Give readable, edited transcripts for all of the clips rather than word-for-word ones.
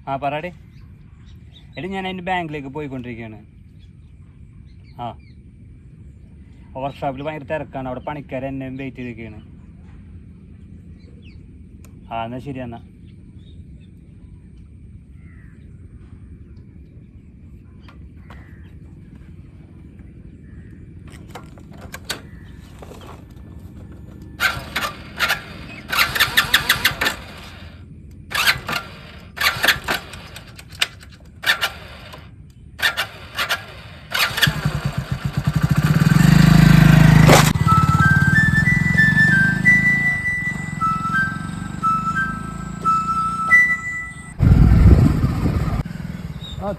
ആ പറയടേ. എടി ഞാൻ അതിൻ്റെ ബാങ്കിലേക്ക് പോയിക്കൊണ്ടിരിക്കുകയാണ്. ആ വർക്ക്ഷോപ്പിൽ ഭയങ്കര തിരക്കാണ്. അവിടെ പണിക്കാർ എന്നെ വെയിറ്റ് ചെയ്തിരിക്കുകയാണ്. ആ എന്നാൽ ശരി എന്നാൽ.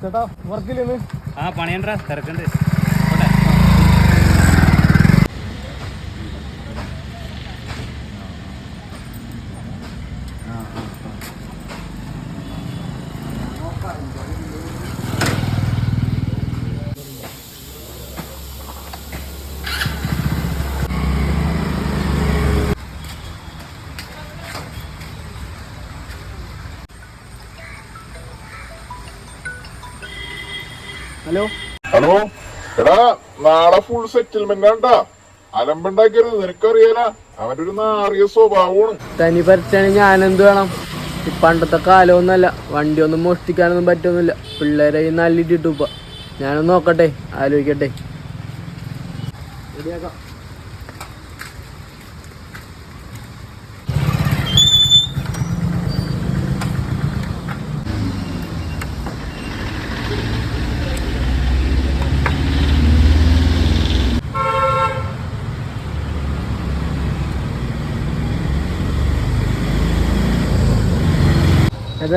ചേട്ടാ വർക്കില്ലെന്ന്? ആ പണിയണ്ടാ, തിരക്കുണ്ട്. ഹലോ ഹലോ, എടാ നാളെ ഫുൾ സെറ്റിൽമെന്റ് ആണ്ടാ. അലമ്പുണ്ടാക്കരുത്, നിനക്കറിയാല അവനൊരു നാറിയ സ്വഭാവമാണ്. തനി പറിച്ചാണ് ഞാനെന്ത് വേണം? പണ്ടത്തെ കാലമൊന്നുമല്ല, വണ്ടിയൊന്നും മോഷ്ടിക്കാനൊന്നും പറ്റൊന്നുമില്ല. പിള്ളേരെ നല്ലിട്ടിട്ടു ഇപ്പൊ. ഞാനൊന്ന് നോക്കട്ടെ, ആലോചിക്കട്ടെ. റെഡിയാക്കാം.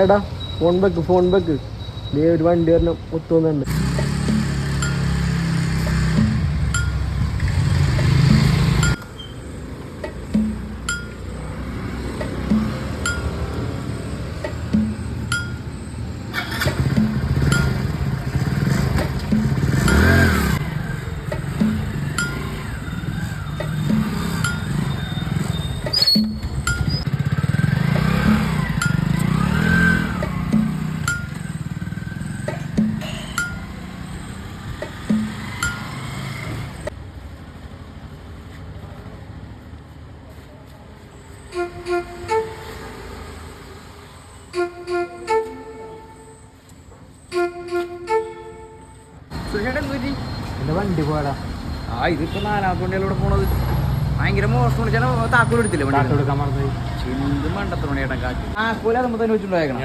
എടാ ഫോൺ ബെക്ക് നീ ഒരു വണ്ടി വരണം ഒത്തുന്നുണ്ട്. എന്റെ വണ്ടി പോടാ. ആ ഇതിപ്പോ 4ാമത്തെ വണ്ടിയിലൂടെ പോണത് ഭയങ്കര മോശം. വിളിച്ചാൽ താക്കോൽ എടുത്തില്ല, എടുക്കാൻ മറന്നു. ചിന്ത് മണ്ടത്തോണി ചേട്ടാ. കാറ്റ് താക്കോല് അതുമ്പോ തന്നെ വെച്ചിട്ടുണ്ടായേക്കണം.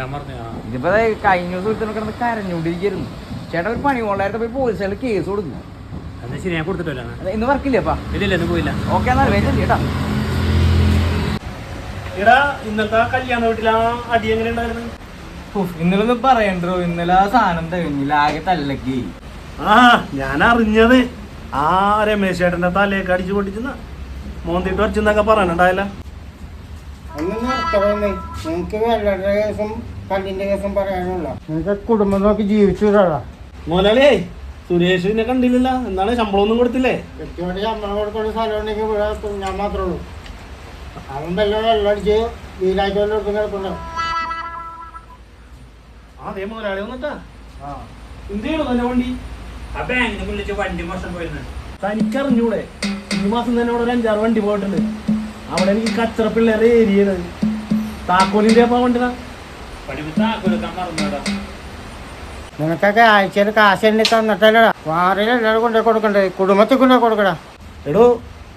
ഇതിപ്പോ കഴിഞ്ഞ ദിവസം കിടന്ന് കരഞ്ഞോണ്ടിരിക്കുന്നു. ചേട്ടാ ഒരു പണി കൊള്ളായിരുന്നു, പോയി പോലീസുകാർ കേസ് കൊടുക്കുന്നു. ശരി, ഞാൻ കൊടുത്തിട്ടല്ല. ഇന്ന് വർക്കില്ലേപ്പാ? ഇല്ല, ഇന്ന് പോയില്ല. ഓക്കെ എന്നാൽ വേഗം ചേട്ടാ. എടാ ഇന്നത്തെ കല്യാണ വീട്ടിൽ ആ അടി എങ്ങനെ ഉണ്ടായിരുന്നു? ഇന്നലെ ഒന്നും പറയണ്ടോ, ഇന്നലെ ആ സാധനം തികഞ്ഞില്ല, ആകെ തല്ലക്കി. ആ ഞാൻ അറിഞ്ഞത് ആ രമേശ് ചേട്ടന്റെ തലയൊക്കെ അടിച്ചു പൊട്ടിച്ചെന്ന മോന്തിട്ട് വരച്ചെന്നൊക്കെ പറയാനുണ്ടായില്ല. നിങ്ങൾക്ക് വെള്ളയുടെ കേസും കല്ലിന്റെ കേസും പറയാനുള്ള നിങ്ങൾക്ക് കുടുംബം നോക്കി ജീവിച്ചുകൂടാ. മോലാളിയേ, സുരേഷിനെ കണ്ടില്ലല്ലോ. എന്താണ്, ശമ്പളം ഒന്നും കൊടുത്തില്ലേ? കൃത്യമായിട്ട് ശമ്പളം കൊടുക്കുന്ന സ്ഥലം ഉണ്ടെങ്കിൽ ഇവിടെ ഞാൻ മാത്രമേ ഉള്ളൂ. അവൻ വെള്ളം അടിച്ച് വീലാക്കിക്കൊണ്ട് കിടക്കുന്നുണ്ടോ? അതേ മോലാളി വന്നിട്ടാ. എന്ത് ചെയ്യണോ തന്നെ വണ്ടി? ആ ബാങ്കിന് വിളിച്ച് വണ്ടി മോശം പോയിരുന്നു. തനിക്കറിഞ്ഞൂടെ? ഈ മാസം തന്നെ അവിടെ ഒരു 5-6 വണ്ടി പോയിട്ടുണ്ട്. അവിടെ എനിക്ക് കച്ചറ പിള്ളേരെ ഏരിയാണ്. താക്കോലിന്റെ വണ്ടിനാ താക്കോലെടുക്കാൻ മറന്നുടാ. നിനക്കൊക്കെ ആഴ്ചയിൽ കാശ് എണ്ണി തന്നിട്ടല്ലടാ. വാറിൽ എല്ലാവരും കൊണ്ടുപോയി കൊടുക്കണ്ടേ, കുടുംബത്തിൽ കൊണ്ടുപോയി കൊടുക്കടാ. എടോ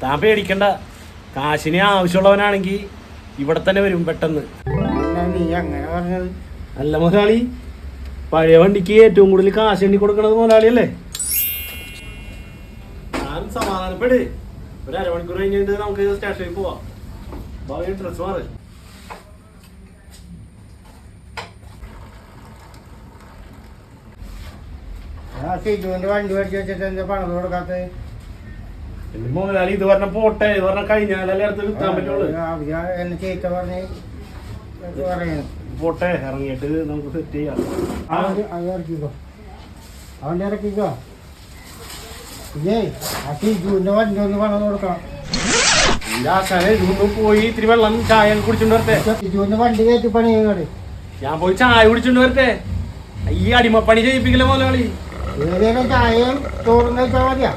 താൻ പേടിക്കണ്ട. കാശിന് ആവശ്യമുള്ളവനാണെങ്കിൽ ഇവിടെ തന്നെ വരും പെട്ടെന്ന്. നീ അങ്ങനെ പറഞ്ഞത്? അല്ല മുതലാളി, പഴയ വണ്ടിക്ക് ഏറ്റവും കൂടുതൽ കാശ് എണ്ണി കൊടുക്കണത് മുതലാളിയല്ലേ? ഞാൻ സമാധാനപ്പെട്. ഒരു അരമണിക്കൂർ കഴിഞ്ഞിട്ട് നമുക്ക് സ്റ്റേഷനിൽ പോവാം. ഡ്രസ് മാറ്. ഷിജുവിന്റെ വണ്ടി മേടിച്ച് വെച്ചിട്ട് എന്താ പണം കൊടുക്കാത്തത്? എന്റെ മുതലാളി ഇത് പറഞ്ഞ പോട്ടെ ഇത് പറഞ്ഞ കഴിഞ്ഞാലല്ലേ അടുത്ത് കിട്ടാൻ പറ്റുള്ളൂ. എന്നെ ചീത്ത പറഞ്ഞ് പറയുന്നു. പോട്ടെ ഇറങ്ങിയിട്ട് നമുക്ക് സെറ്റ് ചെയ്യാം. അത് ഇറക്കിക്കോ, അവൻ്റെ ഇറക്കിക്കോ. ഇല്ലേ ആ ടിജുവിന്റെ വണ്ടി ഒന്ന് പണം കൊടുക്കണം. ഇതൊന്ന് പോയി ഇത്തിരി വെള്ളം ചായ കുടിച്ചോണ്ട് വരട്ടെ. ടിജുവിന്റെ വണ്ടി കയറ്റി പണി ചെയ്യുന്നത്. ഞാൻ പോയി ചായ കുടിച്ചോണ്ട് വരട്ടെ. ഈ അടിമപ്പണി ചെയ്യിപ്പിക്കല മുതലാളി. ഏതെങ്കിലും ചായയും ചോറും കഴിച്ചാൽ മതിയാ.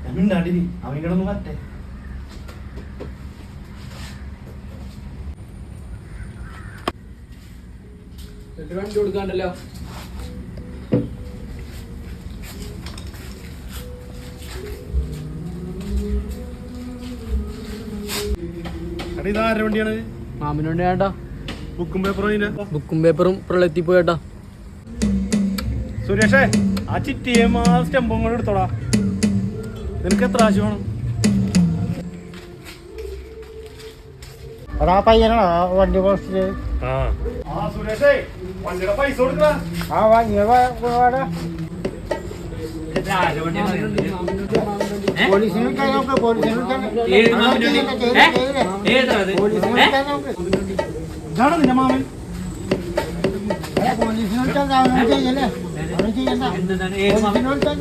ഞാൻ മിണ്ടാണ്ടിരി, അവൻ കിടന്ന് വരട്ടെ. വണ്ടി കൊടുക്കാണ്ടല്ലോ. എടാ ഇത് ആരുടെ വണ്ടിയാണ്? മാമിന് വേണ്ടി വേണ്ട. ബുക്കും പേപ്പറും ബുക്കും പേപ്പറും പ്രളയത്തിൽ പോയേട്ടാ. സുരേഷേ, ആ ചിറ്റിയും ആ സ്റ്റെമ്പും കൂടെ എടുത്തോടാ. നിനക്ക് എത്ര ആശ വേണം? എടാ പയ്യനാണോ ആ വണ്ടി പോസ്റ്റ്? ആ സുരേഷേ, വണ്ടിയുടെ പൈസ കൊടുക്കടാ. ആ വാങ്ങിയ പോലീസിനെ വിളിക്കാൻ നോക്ക്, പോലീസിനെ വിളിക്കാൻ നോക്ക്. ഇതാണ് നിന്റെ മാമൻ. പോലീസിനെ വിളിച്ചാൽ അവനോട് ചെയ്യല്ലേ, അവന് ചെയ്യണ്ട. പോലീസിനെ വിളിച്ചാൽ